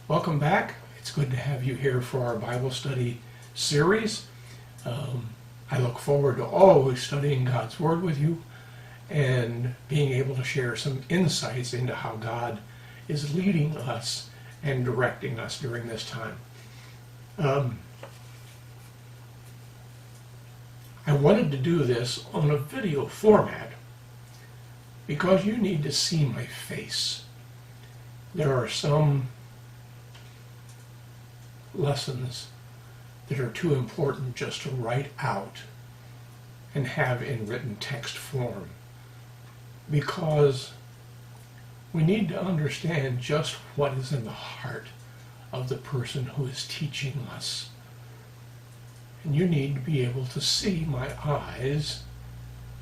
Welcome back. It's good to have you here for our Bible study series. I look forward to always studying God's Word with you and being able to share some insights into how God is leading us and directing us during this time. I wanted to do this on a video format because you need to see my face. There are some lessons that are too important just to write out and have in written text form, because we need to understand just what is in the heart of the person who is teaching us. And you need to be able to see my eyes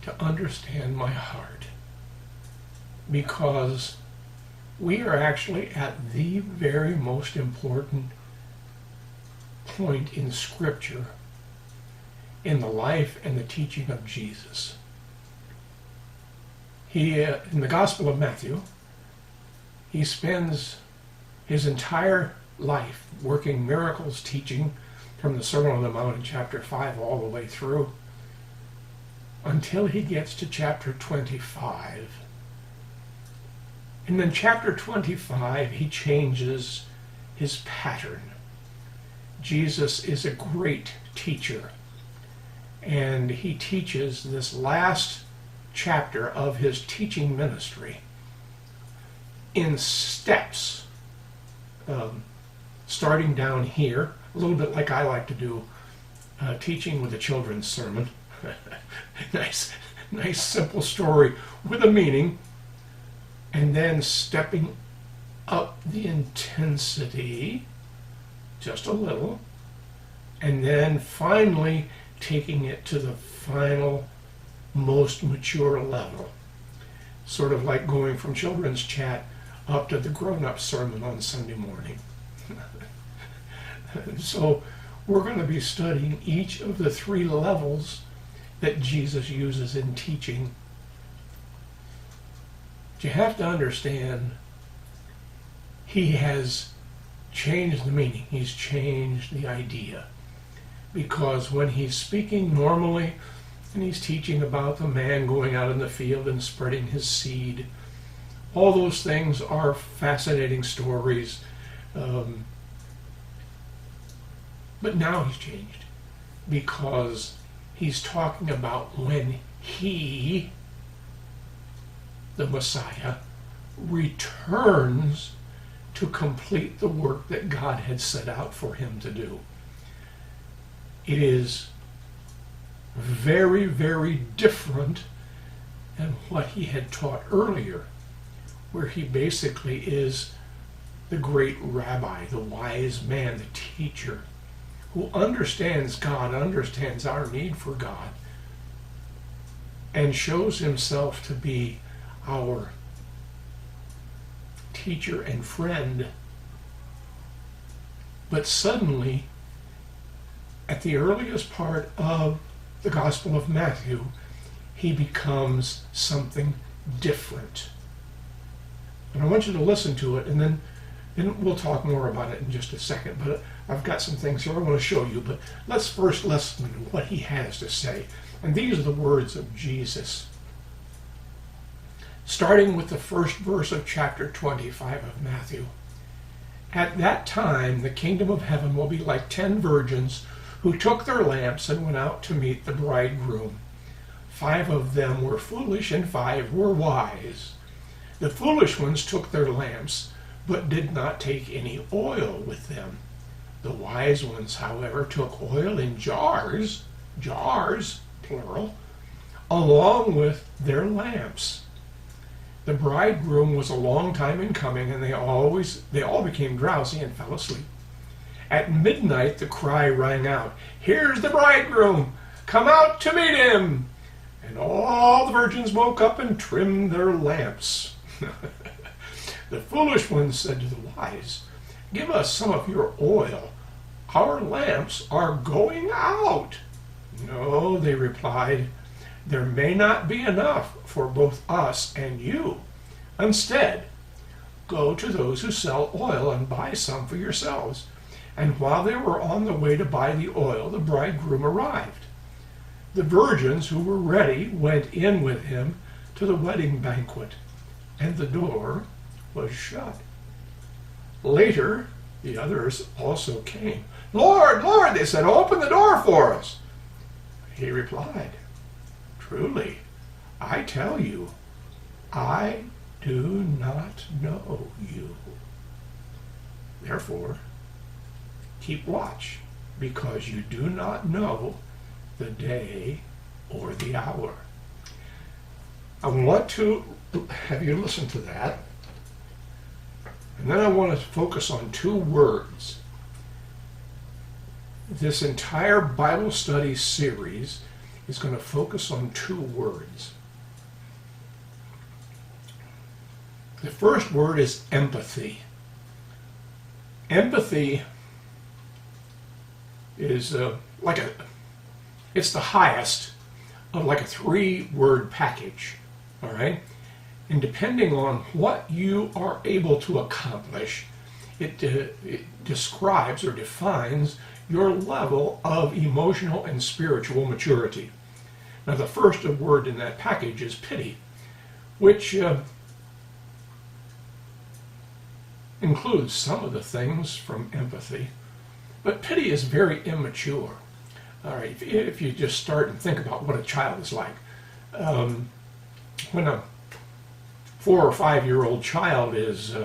to understand my heart, because we are actually at the very most important point in Scripture in the life and the teaching of Jesus. In the Gospel of Matthew, he spends his entire life working miracles, teaching from the Sermon on the Mount in chapter 5 all the way through until he gets to chapter 25. And then chapter 25, he changes his pattern. Jesus is a great teacher, and he teaches this last chapter of his teaching ministry in steps, starting down here, a little bit like I like to do teaching with a children's sermon. nice simple story with a meaning, and then stepping up the intensity just a little, and then finally taking it to the final, most mature level. Sort of like going from children's chat up to the grown-up sermon on Sunday morning. So we're going to be studying each of the three levels that Jesus uses in teaching. But you have to understand, he has changed the meaning. He's changed the idea. Because when he's speaking normally, and he's teaching about the man going out in the field and spreading his seed, all those things are fascinating stories. But now he's changed, because he's talking about when he, the Messiah, returns to complete the work that God had set out for him to do. It is very, very different than what he had taught earlier, where he basically is the great rabbi, the wise man, the teacher, who understands God, understands our need for God, and shows himself to be our teacher and friend. But suddenly, at the earliest part of the Gospel of Matthew, he becomes something different. And I want you to listen to it, and then we'll talk more about it in just a second. But I've got some things here I want to show you, but let's first listen to what he has to say. And these are the words of Jesus. Starting with the first verse of chapter 25 of Matthew. At that time, the kingdom of heaven will be like 10 virgins who took their lamps and went out to meet the bridegroom. 5 of them were foolish and 5 were wise. The foolish ones took their lamps, but did not take any oil with them. The wise ones, however, took oil in jars, plural, along with their lamps. The bridegroom was a long time in coming, and they all became drowsy and fell asleep. At midnight the cry rang out, "Here's the bridegroom! Come out to meet him!" And all the virgins woke up and trimmed their lamps. The foolish ones said to the wise, "Give us some of your oil. Our lamps are going out." "No," they replied, "there may not be enough for both us and you. Instead, Go to those who sell oil and buy some for yourselves." And while they were on the way to buy the oil, the bridegroom arrived. The virgins who were ready went in with him to the wedding banquet, and the door was shut. Later, the others also came. "Lord, Lord," they said, "open the door for us." He replied, "Truly, I tell you, I do not know you. Therefore, keep watch, because you do not know the day or the hour." I want to have you listen to that. And then I want to focus on two words. This entire Bible study series is going to focus on two words. The first word is empathy. Empathy is it's the highest of like a three-word package, all right? And depending on what you are able to accomplish, it describes or defines your level of emotional and spiritual maturity. Now, the first word in that package is pity, which includes some of the things from empathy. But pity is very immature. All right, if you just start and think about what a child is like. When a 4 or 5-year-old child is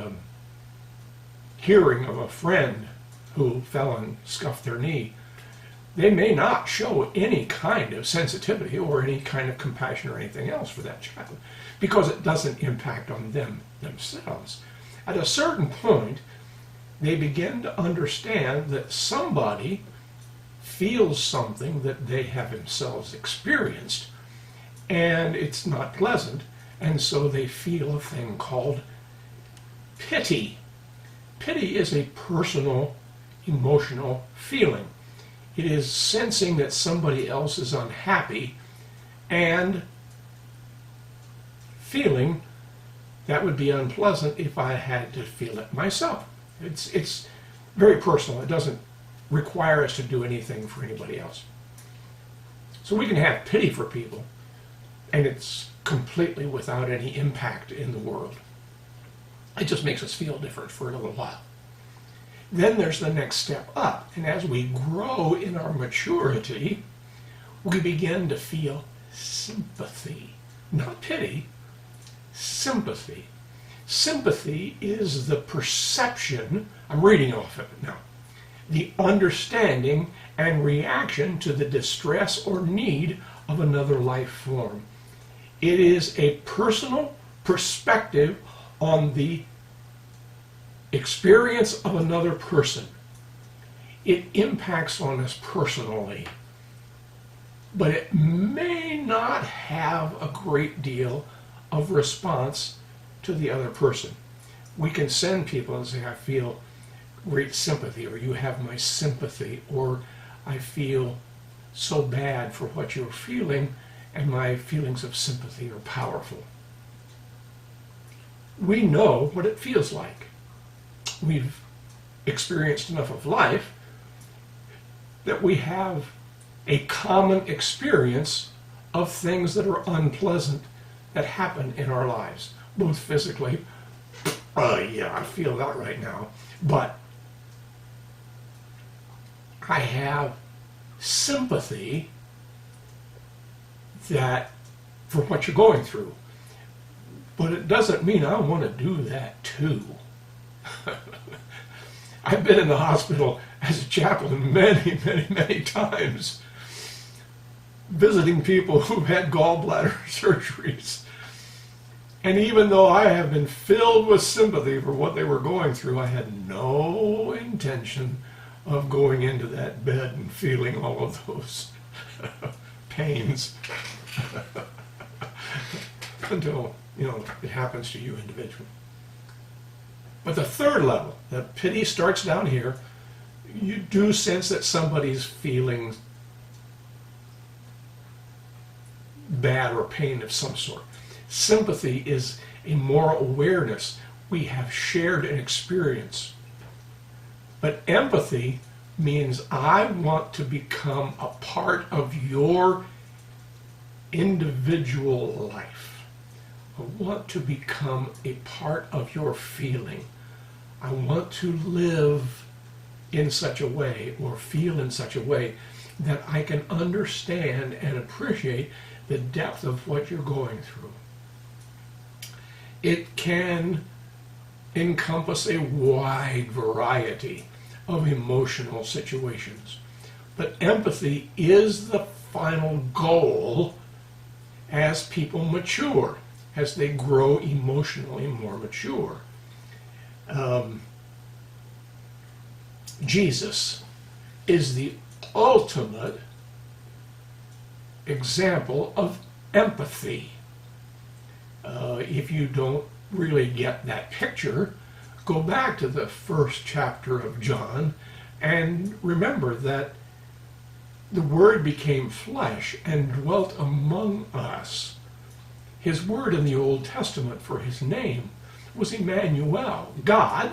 hearing of a friend who fell and scuffed their knee, they may not show any kind of sensitivity or any kind of compassion or anything else for that child because it doesn't impact on them themselves. At a certain point, they begin to understand that somebody feels something that they have themselves experienced, and it's not pleasant, and so they feel a thing called pity. Pity is a personal, emotional feeling. It is sensing that somebody else is unhappy and feeling that would be unpleasant if I had to feel it myself. It's very personal. It doesn't require us to do anything for anybody else. So we can have pity for people, and it's completely without any impact in the world. It just makes us feel different for a little while. Then there's the next step up, and as we grow in our maturity, we begin to feel sympathy. Not pity, sympathy. Sympathy is the perception, I'm reading off of it now, the understanding and reaction to the distress or need of another life form. It is a personal perspective on the experience of another person. It impacts on us personally, but it may not have a great deal of response to the other person. We can send people and say, "I feel great sympathy," or "You have my sympathy," or "I feel so bad for what you're feeling, and my feelings of sympathy are powerful." We know what it feels like. We've experienced enough of life that we have a common experience of things that are unpleasant that happen in our lives, both physically, yeah, I feel that right now, but I have sympathy that for what you're going through, but it doesn't mean I want to do that too. I've been in the hospital as a chaplain many times, visiting people who've had gallbladder surgeries. And even though I have been filled with sympathy for what they were going through, I had no intention of going into that bed and feeling all of those pains until, it happens to you individually. But the third level, the pity starts down here. You do sense that somebody's feeling bad or pain of some sort. Sympathy is a moral awareness. We have shared an experience. But empathy means I want to become a part of your individual life. I want to become a part of your feeling. I want to live in such a way or feel in such a way that I can understand and appreciate the depth of what you're going through. It can encompass a wide variety of emotional situations. But empathy is the final goal as people mature, as they grow emotionally more mature. Jesus is the ultimate example of empathy. If you don't really get that picture, go back to the first chapter of John and remember that the Word became flesh and dwelt among us. His word in the Old Testament for his name was Emmanuel, God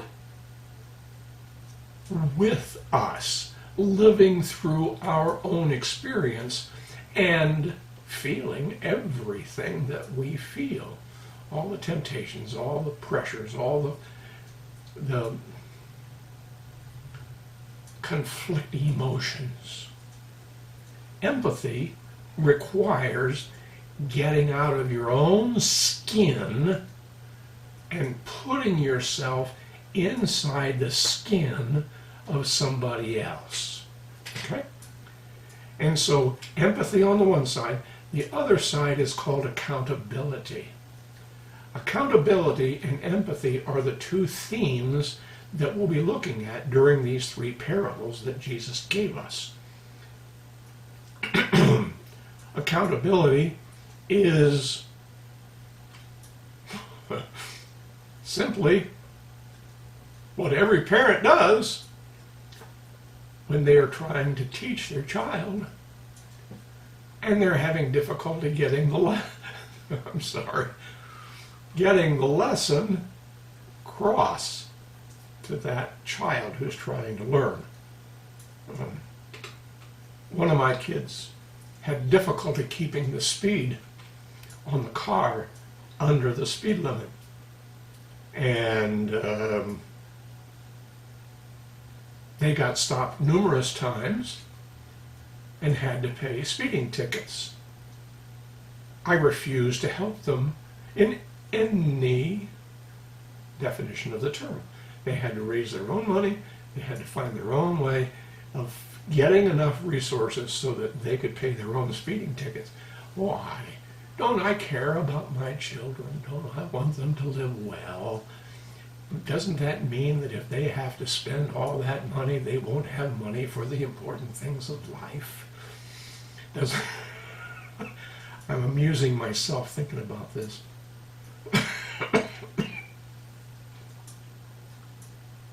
with us, living through our own experience and feeling everything that we feel. All the temptations, all the pressures, all the conflicting emotions. Empathy requires getting out of your own skin and putting yourself inside the skin of somebody else. Okay? And so empathy on the one side, the other side is called accountability. Accountability and empathy are the two themes that we'll be looking at during these three parables that Jesus gave us. Accountability is simply what every parent does when they are trying to teach their child and they're having difficulty getting the getting the lesson across to that child who's trying to learn. One of my kids had difficulty keeping the speed on the car under the speed limit. And they got stopped numerous times and had to pay speeding tickets. I refused to help them in any definition of the term. They had to raise their own money, they had to find their own way of getting enough resources so that they could pay their own speeding tickets. Why? Don't I care about my children? Don't I want them to live well? Doesn't that mean that if they have to spend all that money, they won't have money for the important things of life? I'm amusing myself thinking about this.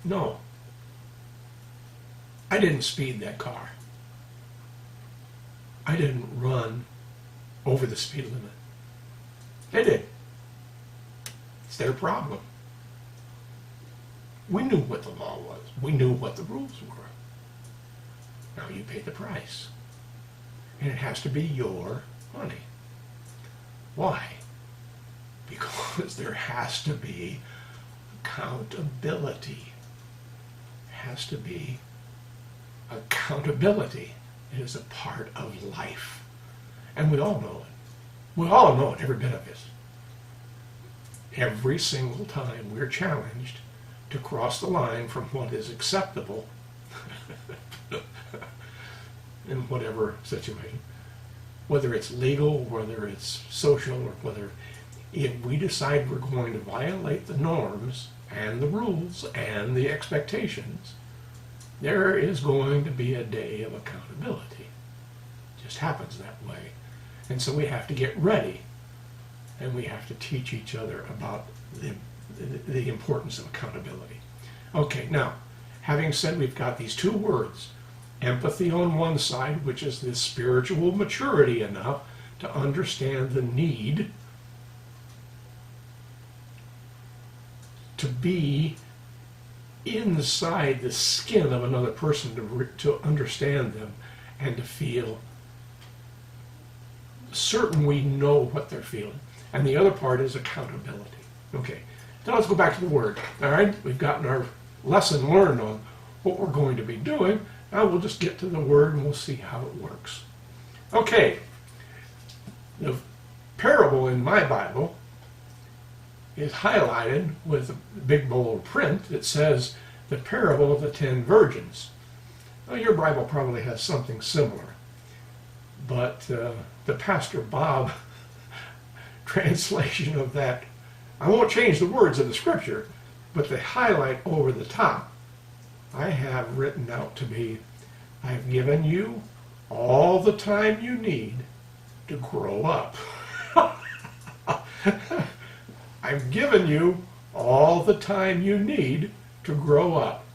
No. I didn't speed that car. I didn't run over the speed limit. They did. It's their problem. We knew what the law was. We knew what the rules were. Now you pay the price. And it has to be your money. Why? Because there has to be accountability. There has to be accountability. It is a part of life. And we all know it. We all know it, every bit of it. Every single time we're challenged to cross the line from what is acceptable in whatever situation, whether it's legal, whether it's social, or whether if we decide we're going to violate the norms and the rules and the expectations, there is going to be a day of accountability. It just happens that way. And so we have to get ready, and we have to teach each other about the importance of accountability. Okay, now, having said we've got these two words, empathy on one side, which is the spiritual maturity enough to understand the need to be inside the skin of another person to understand them and to feel certain we know what they're feeling. And the other part is accountability. Okay, now let's go back to the Word. All right, we've gotten our lesson learned on what we're going to be doing. Now we'll just get to the Word and we'll see how it works. Okay, the parable in my Bible is highlighted with a big bold print that says the parable of the 10 virgins. Well, your Bible probably has something similar, but the Pastor Bob translation of that, I won't change the words of the scripture, but the highlight over the top I have written out to be, I've given you all the time you need to grow up. I've given you all the time you need to grow up.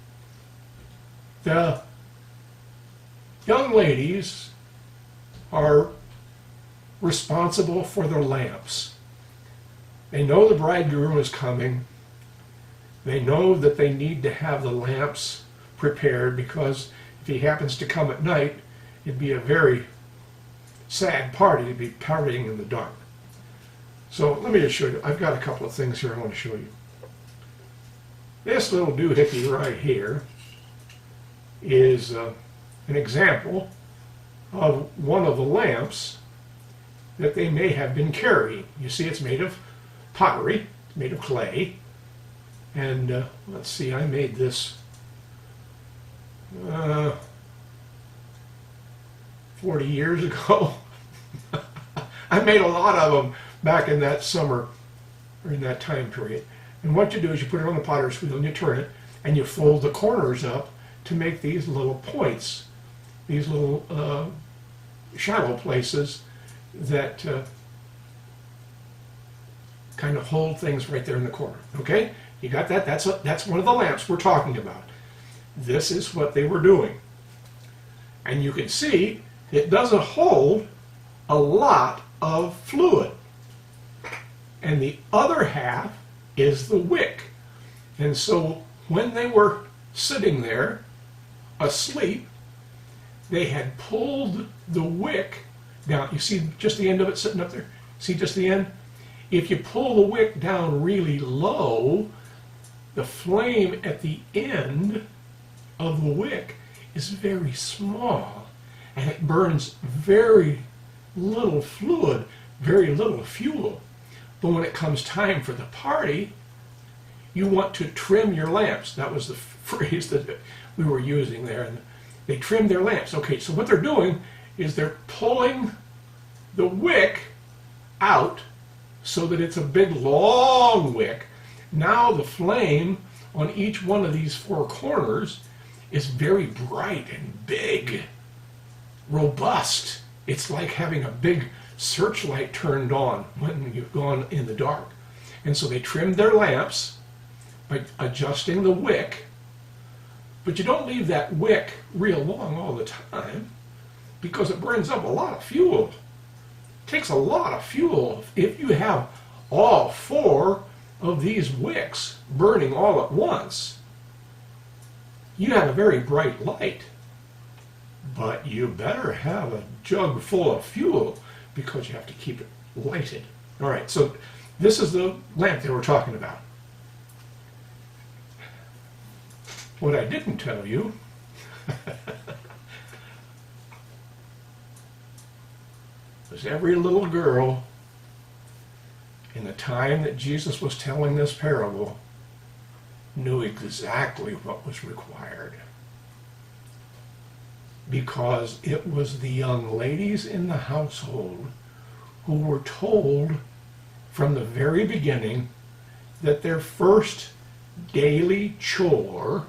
The young ladies are responsible for their lamps. They know the bridegroom is coming. They know that they need to have the lamps prepared because if he happens to come at night, it'd be a very sad party to be partying in the dark. So let me just show you. I've got a couple of things here I want to show you. This little doohickey right here is an example of one of the lamps that they may have been carrying. You see it's made of pottery, it's made of clay, and let's see, I made this 40 years ago. I made a lot of them back in that summer, or in that time period. And what you do is you put it on the potter's wheel and you turn it, and you fold the corners up to make these little points, these little shallow places that kind of hold things right there in the corner. Okay? You got that? That's one of the lamps we're talking about. This is what they were doing. And you can see it doesn't hold a lot of fluid. And the other half is the wick. And so when they were sitting there asleep, they had pulled the wick down. You see just the end of it sitting up there? See just the end? If you pull the wick down really low, the flame at the end of the wick is very small, and it burns very little fluid, very little fuel. But when it comes time for the party, you want to trim your lamps. That was the phrase that we were using there. And they trimmed their lamps. Okay, so what they're doing is they're pulling the wick out so that it's a big long wick. Now the flame on each one of these four corners is very bright and big, robust. It's like having a big searchlight turned on when you've gone in the dark. And so they trimmed their lamps by adjusting the wick, but you don't leave that wick real long all the time because it burns up a lot of fuel. It takes a lot of fuel. If you have all four of these wicks burning all at once, you have a very bright light, but you better have a jug full of fuel because you have to keep it lighted. All right, so this is the lamp they were talking about. What I didn't tell you was every little girl in the time that Jesus was telling this parable knew exactly what was required, because it was the young ladies in the household who were told from the very beginning that their first daily chore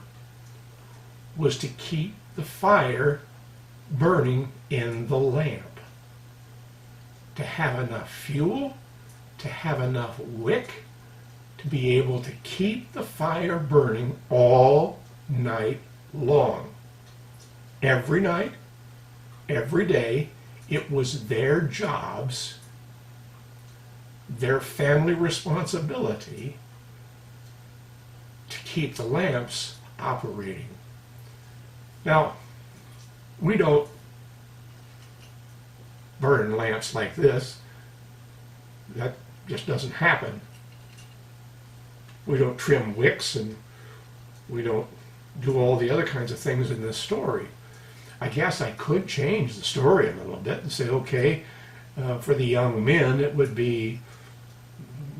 was to keep the fire burning in the lamp, to have enough fuel, to have enough wick, to be able to keep the fire burning all night long. Every night, every day, it was their jobs, their family responsibility keep the lamps operating. Now, we don't burn lamps like this. That just doesn't happen. We don't trim wicks, and we don't do all the other kinds of things in this story. I guess I could change the story a little bit and say, okay, for the young men, it would be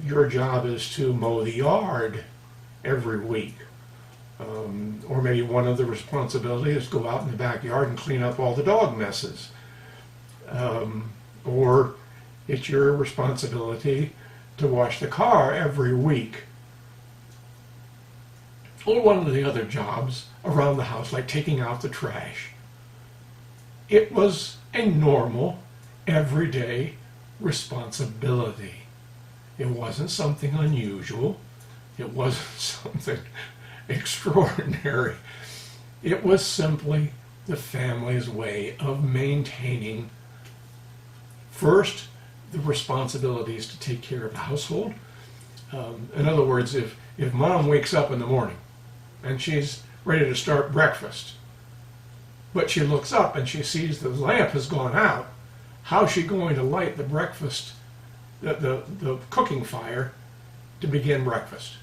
your job is to mow the yard every week. Or maybe one of the responsibilities is go out in the backyard and clean up all the dog messes. Or it's your responsibility to wash the car every week. Or one of the other jobs around the house, like taking out the trash. It was a normal, everyday responsibility. It wasn't something unusual. It wasn't something extraordinary. It was simply the family's way of maintaining, first, the responsibilities to take care of the household. In other words, if mom wakes up in the morning and she's ready to start breakfast, but she looks up and she sees the lamp has gone out, how's she going to light the breakfast, the cooking fire to begin breakfast?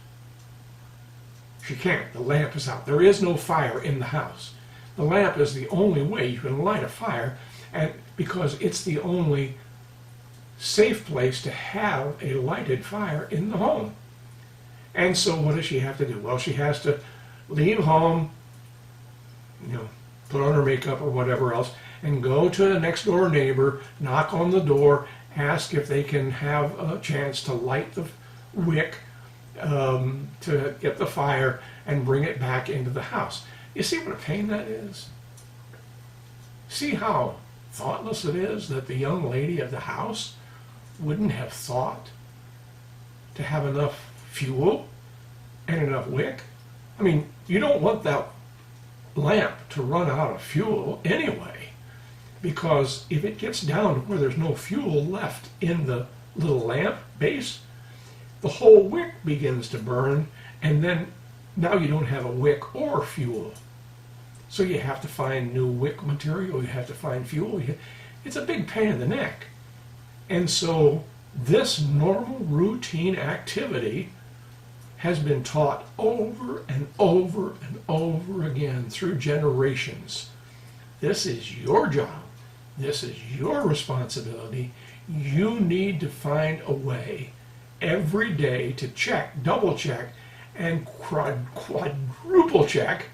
She can't. The lamp is out. There is no fire in the house. The lamp is the only way you can light a fire, and because it's the only safe place to have a lighted fire in the home. And so what does she have to do? Well, she has to leave home, put on her makeup or whatever else, and go to the next door neighbor, knock on the door, ask if they can have a chance to light the wick, to get the fire and bring it back into the house. You see what a pain that is? See how thoughtless it is that the young lady of the house wouldn't have thought to have enough fuel and enough wick? I mean, you don't want that lamp to run out of fuel anyway, because if it gets down to where there's no fuel left in the little lamp base, the whole wick begins to burn, and then now you don't have a wick or fuel. So you have to find new wick material, you have to find fuel. It's a big pain in the neck. And so this normal routine activity has been taught over and over and over again through generations. This is your job. This is your responsibility. You need to find a way every day to check, double check, and quadruple check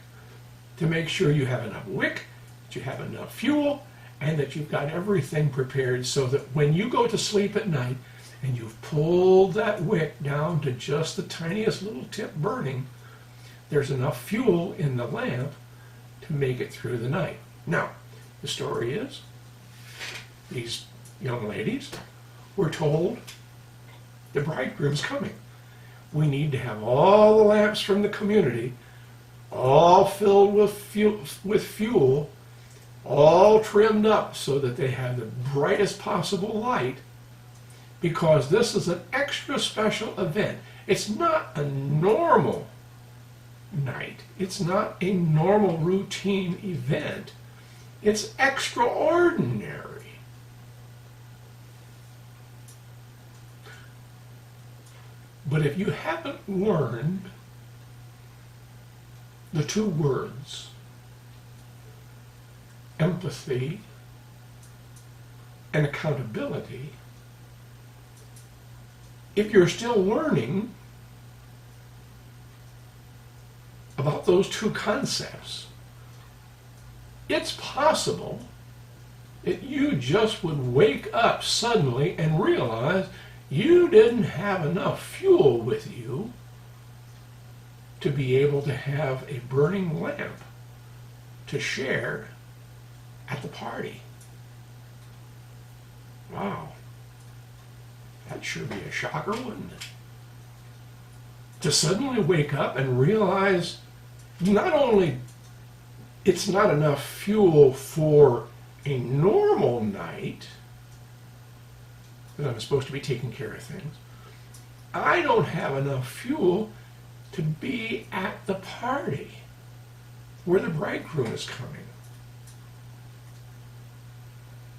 to make sure you have enough wick, that you have enough fuel, and that you've got everything prepared so that when you go to sleep at night and you've pulled that wick down to just the tiniest little tip burning, there's enough fuel in the lamp to make it through the night. Now, the story is, these young ladies were told the bridegroom's coming. We need to have all the lamps from the community all filled with fuel, all trimmed up so that they have the brightest possible light, because this is an extra special event. It's not a normal night. It's not a normal routine event. It's extraordinary. But if you haven't learned the two words, empathy and accountability, if you're still learning about those two concepts, it's possible that you just would wake up suddenly and realize you didn't have enough fuel with you to be able to have a burning lamp to share at the party. Wow. That'd sure be a shocker, wouldn't it? To suddenly wake up and realize not only it's not enough fuel for a normal night, that I'm supposed to be taking care of things, I don't have enough fuel to be at the party where the bridegroom is coming.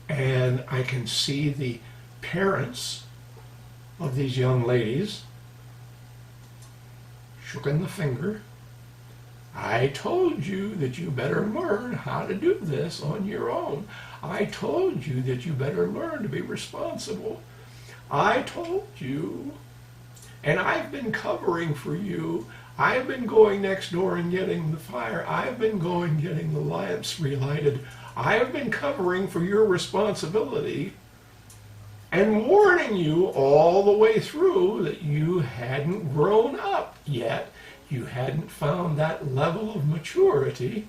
And I can see the parents of these young ladies shooking the finger. I told you that you better learn how to do this on your own. I told you that you better learn to be responsible. I told you, and I've been covering for you. I've been going next door and getting the fire. I've been going getting the lamps relighted. I've been covering for your responsibility and warning you all the way through that you hadn't grown up yet. You hadn't found that level of maturity.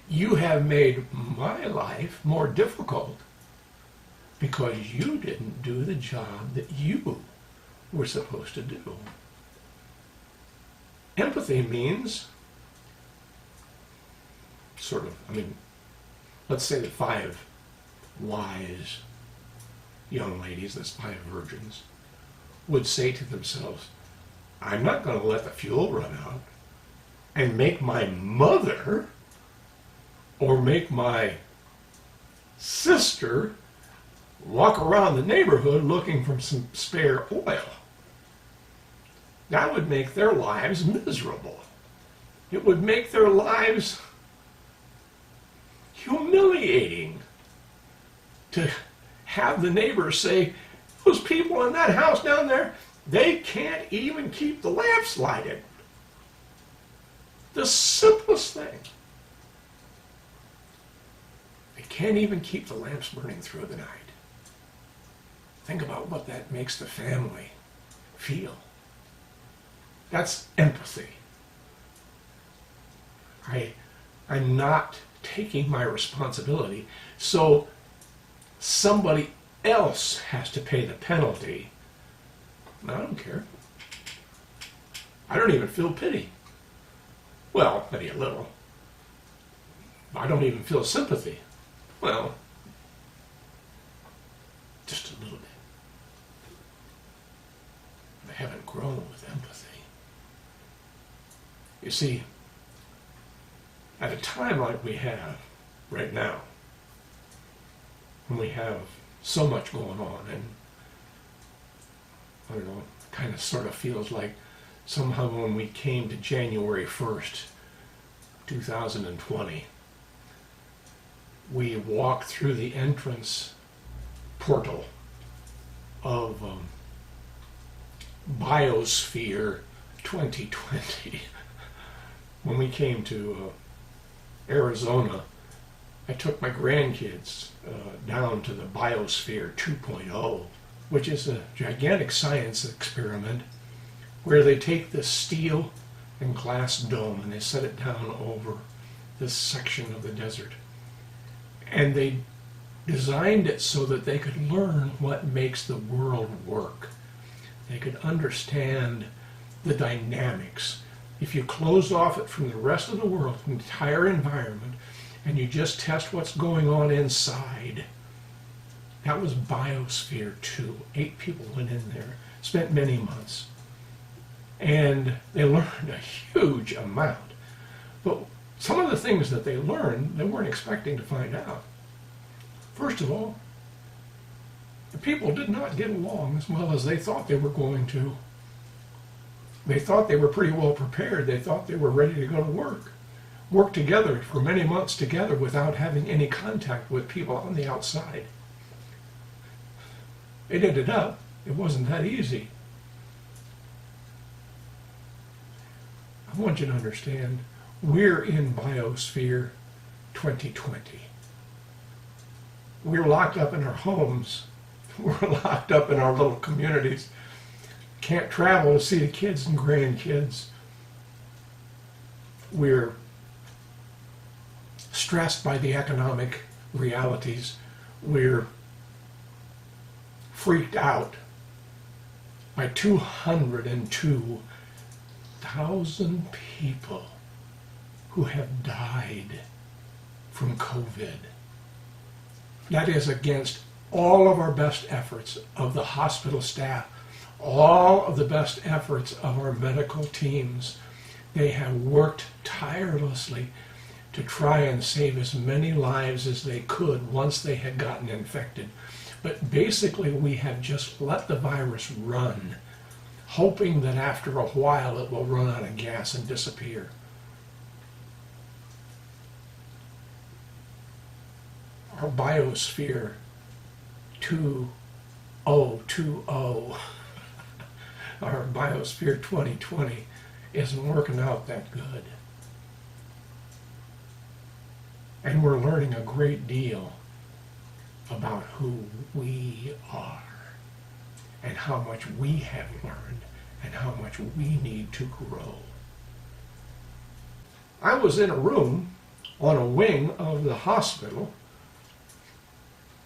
You have made my life more difficult because you didn't do the job that you were supposed to do. Empathy means let's say that 5 wise young ladies, that's 5 virgins, would say to themselves, I'm not going to let the fuel run out and make my mother or make my sister walk around the neighborhood looking for some spare oil. That would make their lives miserable. It would make their lives humiliating to have the neighbors say, those people in that house down there, they can't even keep the lamps lighted. The simplest thing. They can't even keep the lamps burning through the night. Think about what that makes the family feel. That's empathy. I'm not taking my responsibility, so somebody else has to pay the penalty. I don't care. I don't even feel pity. Well, maybe a little. I don't even feel sympathy. Well, just a little bit. I haven't grown with empathy. You see, at a time like we have right now, when we have so much going on, and I don't know, it kind of sort of feels like somehow when we came to January 1st, 2020, we walked through the entrance portal of Biosphere 2020. When we came to Arizona, I took my grandkids down to the Biosphere 2.0, which is a gigantic science experiment where they take this steel and glass dome and they set it down over this section of the desert. And they designed it so that they could learn what makes the world work. They could understand the dynamics. If you close off it from the rest of the world, the entire environment, and you just test what's going on inside. That was Biosphere 2. 8 people went in there, spent many months, and they learned a huge amount. But some of the things that they learned, they weren't expecting to find out. First of all, the people did not get along as well as they thought they were going to. They thought they were pretty well prepared. They thought they were ready to go to work together for many months together without having any contact with people on the outside. It ended up, it wasn't that easy. I want you to understand, we're in Biosphere 2020. We're locked up in our homes. We're locked up in our little communities. Can't travel to see the kids and grandkids. We're stressed by the economic realities. We're freaked out by 202,000 people who have died from COVID. That is against all of our best efforts of the hospital staff, all of the best efforts of our medical teams. They have worked tirelessly to try and save as many lives as they could once they had gotten infected. But basically, we have just let the virus run, hoping that after a while it will run out of gas and disappear. Our biosphere 2020, our biosphere 2020 isn't working out that good. And we're learning a great deal about who we are and how much we have learned and how much we need to grow. I was in a room on a wing of the hospital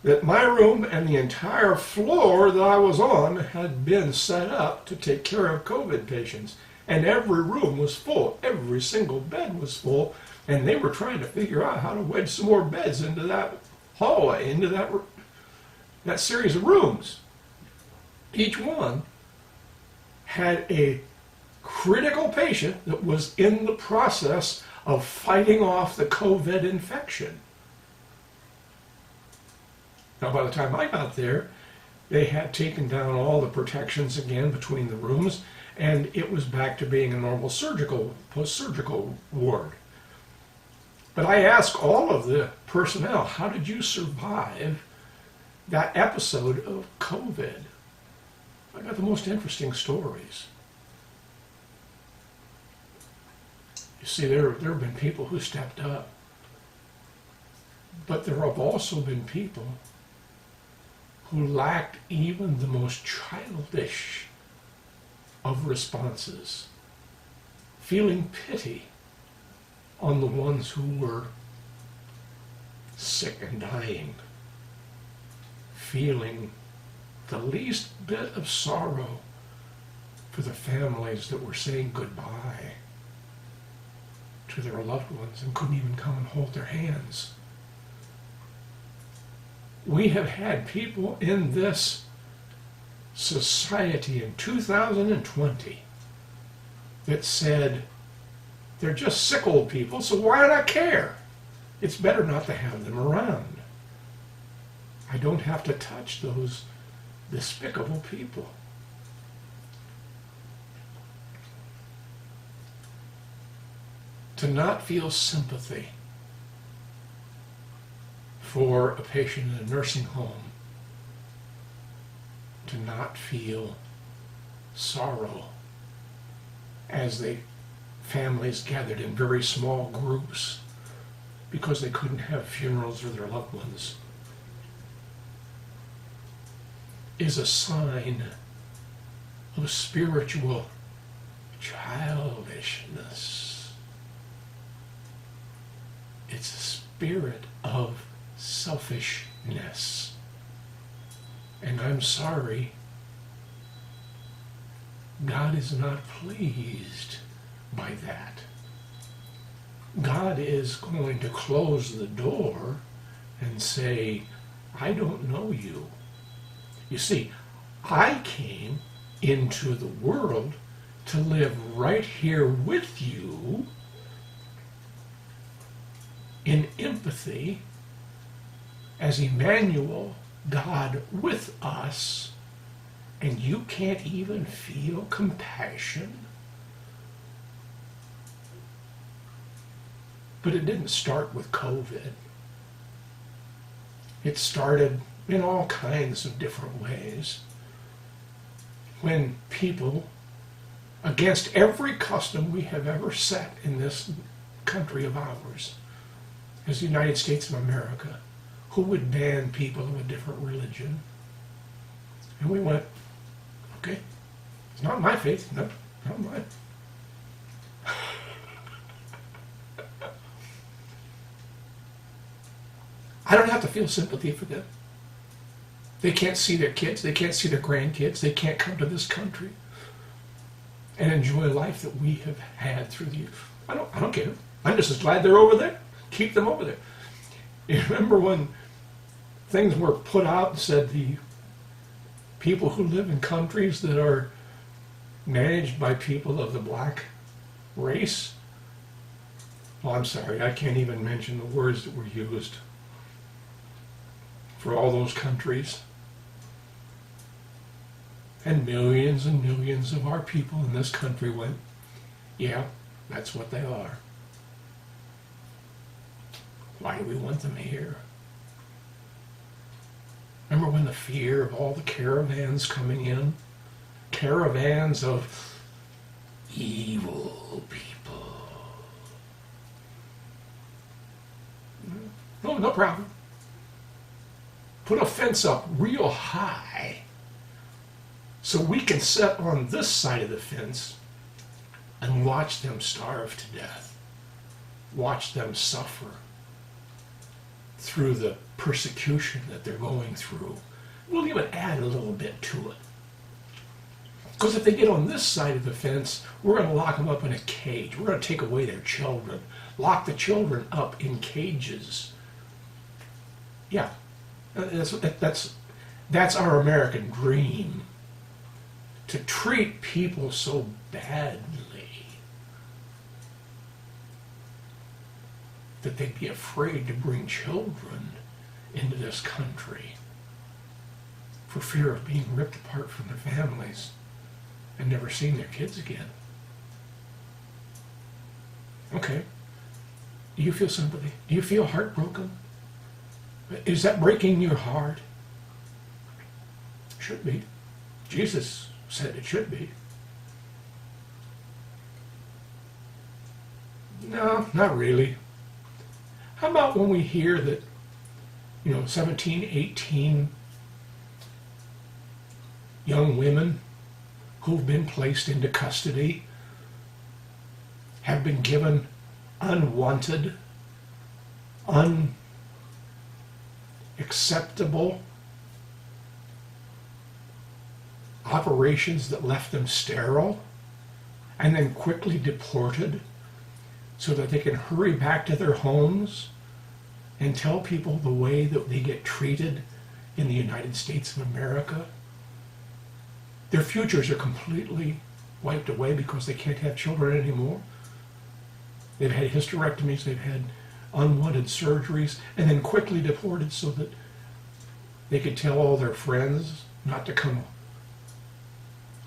that my room and the entire floor that I was on had been set up to take care of COVID patients. And every room was full. Every single bed was full. And they were trying to figure out how to wedge some more beds into that hallway, into that series of rooms. Each one had a critical patient that was in the process of fighting off the COVID infection. Now, by the time I got there, they had taken down all the protections again between the rooms, and it was back to being a normal post-surgical ward. But I asked all of the personnel, how did you survive that episode of COVID? I got the most interesting stories. You see, there have been people who stepped up, but there have also been people who lacked even the most childish of responses, feeling pity on the ones who were sick and dying, feeling the least bit of sorrow for the families that were saying goodbye to their loved ones and couldn't even come and hold their hands. We have had people in this society in 2020 that said, they're just sick old people, so why not care? It's better not to have them around. I don't have to touch those despicable people. To not feel sympathy for a patient in a nursing home, to not feel sorrow as families gathered in very small groups because they couldn't have funerals for their loved ones, is a sign of spiritual childishness. It's a spirit of selfishness. And I'm sorry, God is not pleased by that. God is going to close the door and say, I don't know you. You see, I came into the world to live right here with you in empathy as Emmanuel, God with us, and you can't even feel compassion? But it didn't start with COVID. It started in all kinds of different ways. When people, against every custom we have ever set in this country of ours, as the United States of America, who would ban people of a different religion? And we went, okay, it's not my faith, no, not mine. I don't have to feel sympathy for them. They can't see their kids, they can't see their grandkids, they can't come to this country and enjoy life that we have had through the years. I don't care. I'm just as glad they're over there. Keep them over there. You remember when things were put out and said the people who live in countries that are managed by people of the black race. Well, I'm sorry, I can't even mention the words that were used for all those countries. And millions of our people in this country went, yeah, that's what they are. Why do we want them here? Remember when the fear of all the caravans coming in? Caravans of evil people. No problem. Put a fence up real high so we can sit on this side of the fence and watch them starve to death. Watch them suffer through the persecution that they're going through. We'll even add a little bit to it. Because if they get on this side of the fence, we're going to lock them up in a cage. We're going to take away their children. Lock the children up in cages. Yeah, that's our American dream. To treat people so badly that they'd be afraid to bring children into this country for fear of being ripped apart from their families and never seeing their kids again. Okay. Do you feel sympathy? Do you feel heartbroken? Is that breaking your heart? Should be. Jesus said it should be. No, not really. How about when we hear that, 17, 18 young women who've been placed into custody have been given unwanted, unacceptable operations that left them sterile and then quickly deported so that they can hurry back to their homes and tell people the way that they get treated in the United States of America? Their futures are completely wiped away because they can't have children anymore. They've had hysterectomies, they've had unwanted surgeries, and then quickly deported so that they could tell all their friends not to come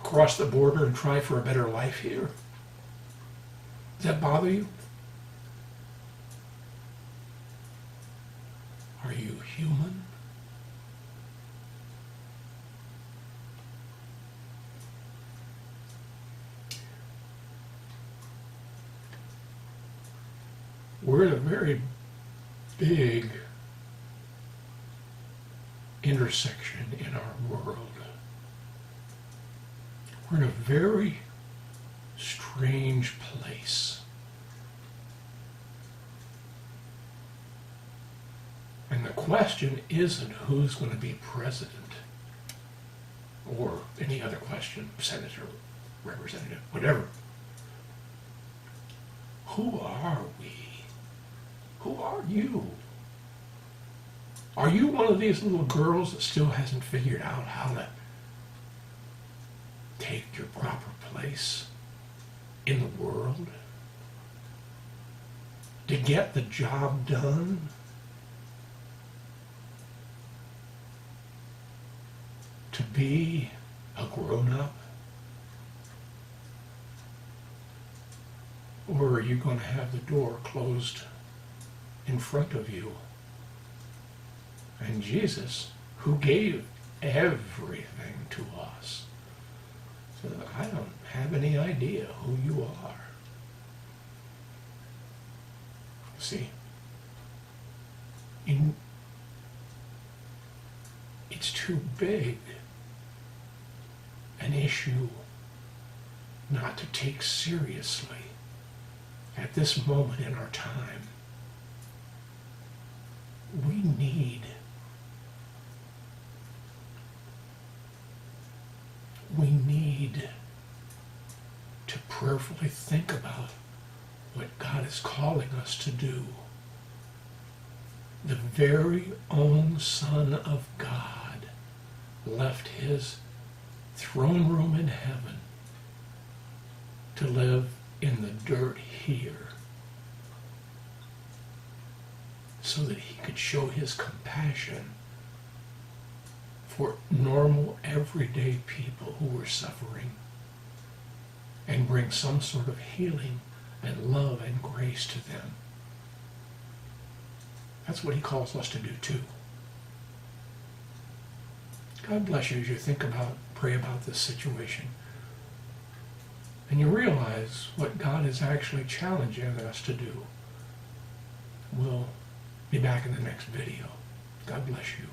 across the border and try for a better life here. Does that bother you? Are you human? We're at a very big intersection in our world. We're in a very strange place. And the question isn't who's going to be president or any other question, senator, representative, whatever. Who are we? Who are you? Are you one of these little girls that still hasn't figured out how to take your proper place in the world? To get the job done? To be a grown-up? Or are you going to have the door closed in front of you? And Jesus, who gave everything to us, said, I don't have any idea who you are. See, it's too big an issue not to take seriously at this moment in our time. We need to prayerfully think about what God is calling us to do. The very own Son of God left his throne room in heaven to live in the dirt here so that he could show his compassion for normal, everyday people who were suffering and bring some sort of healing and love and grace to them. That's what he calls us to do too. God bless you as you pray about this situation. And you realize what God is actually challenging us to do. We'll be back in the next video. God bless you.